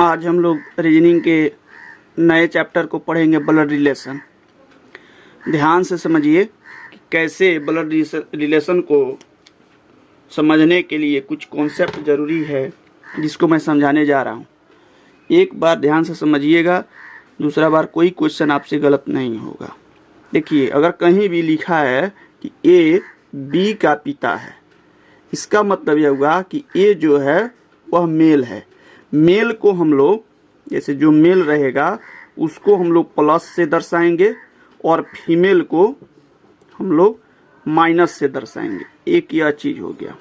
आज हम लोग रीजनिंग के नए चैप्टर को पढ़ेंगे, ब्लड रिलेशन। ध्यान से समझिए कि कैसे ब्लड रिलेशन को समझने के लिए कुछ कॉन्सेप्ट ज़रूरी है, जिसको मैं समझाने जा रहा हूँ। एक बार ध्यान से समझिएगा, दूसरा बार कोई क्वेश्चन आपसे गलत नहीं होगा। देखिए, अगर कहीं भी लिखा है कि ए बी का पिता है, इसका मतलब यह हुआ कि ए जो है वह मेल है। मेल को हम लोग, जैसे जो मेल रहेगा उसको हम लोग प्लस से दर्शाएंगे और फीमेल को हम लोग माइनस से दर्शाएंगे। एक यह चीज हो गया।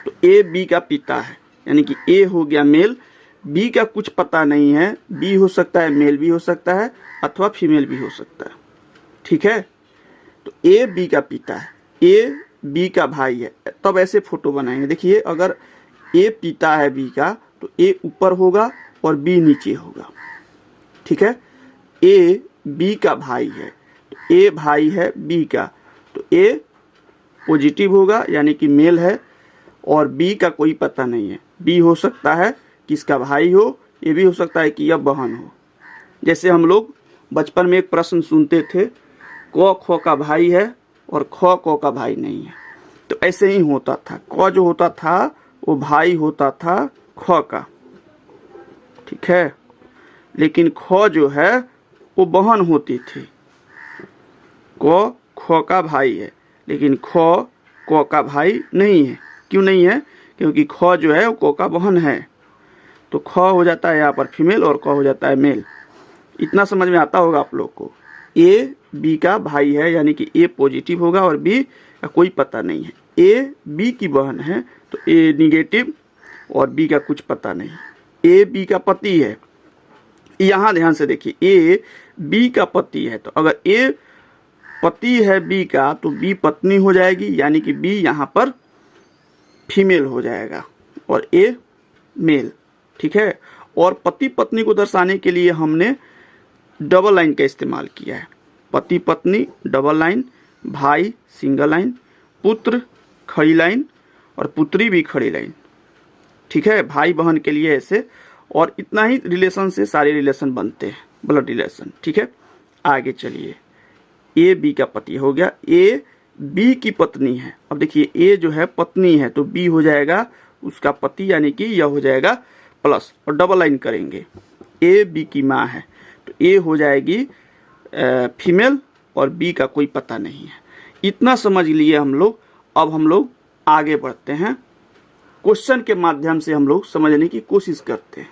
तो ए बी का पिता है, यानी कि ए हो गया मेल, बी का कुछ पता नहीं है। बी हो सकता है, मेल भी हो सकता है अथवा फीमेल भी हो सकता है। ठीक है, तो ए बी का पिता है, ए बी का भाई है। तब ऐसे फोटो बनाएंगे। देखिए, अगर ए पिता है बी का तो ए ऊपर होगा और बी नीचे होगा। ठीक है, ए बी का भाई है तो ए भाई है बी का, तो ए पॉजिटिव होगा यानी कि मेल है, और बी का कोई पता नहीं है। बी हो सकता है कि इसका भाई हो, ये भी हो सकता है कि यह बहन हो। जैसे हम लोग बचपन में एक प्रश्न सुनते थे, क ख का भाई है और ख क का भाई नहीं है। तो ऐसे ही होता था, क जो होता था वो भाई होता था ख का। ठीक है, लेकिन ख जो है वो बहन होती थी। क ख का भाई है, लेकिन ख क का भाई नहीं है। क्यों नहीं है? क्योंकि ख जो है वो क का बहन है। तो ख हो जाता है यहाँ पर फीमेल और क हो जाता है मेल। इतना समझ में आता होगा आप लोग को। ए बी का भाई है, यानी कि ए पॉजिटिव होगा और बी का कोई पता नहीं है। ए बी की बहन है तो ए निगेटिव और बी का कुछ पता नहीं। ए बी का पति है। यहाँ ध्यान से देखिए, ए बी का पति है, तो अगर ए पति है बी का तो बी पत्नी हो जाएगी, यानी कि बी यहाँ पर फीमेल हो जाएगा और ए मेल। ठीक है, और पति पत्नी को दर्शाने के लिए हमने डबल लाइन का इस्तेमाल किया है। पति पत्नी डबल लाइन, भाई सिंगल लाइन, पुत्र खड़ी लाइन और पुत्री भी खड़ी लाइन। ठीक है, भाई बहन के लिए ऐसे, और इतना ही रिलेशन से सारे रिलेशन बनते हैं, ब्लड रिलेशन। ठीक है, आगे चलिए। ए बी का पति हो गया, ए बी की पत्नी है। अब देखिए, ए जो है पत्नी है तो बी हो जाएगा उसका पति, यानी कि यह हो जाएगा प्लस, और डबल लाइन करेंगे। ए बी की माँ है तो ए हो जाएगी फीमेल और बी का कोई पता नहीं है। इतना समझ लिए हम लोग। अब हम लोग आगे बढ़ते हैं, क्वेश्चन के माध्यम से हम लोग समझने की कोशिश करते हैं।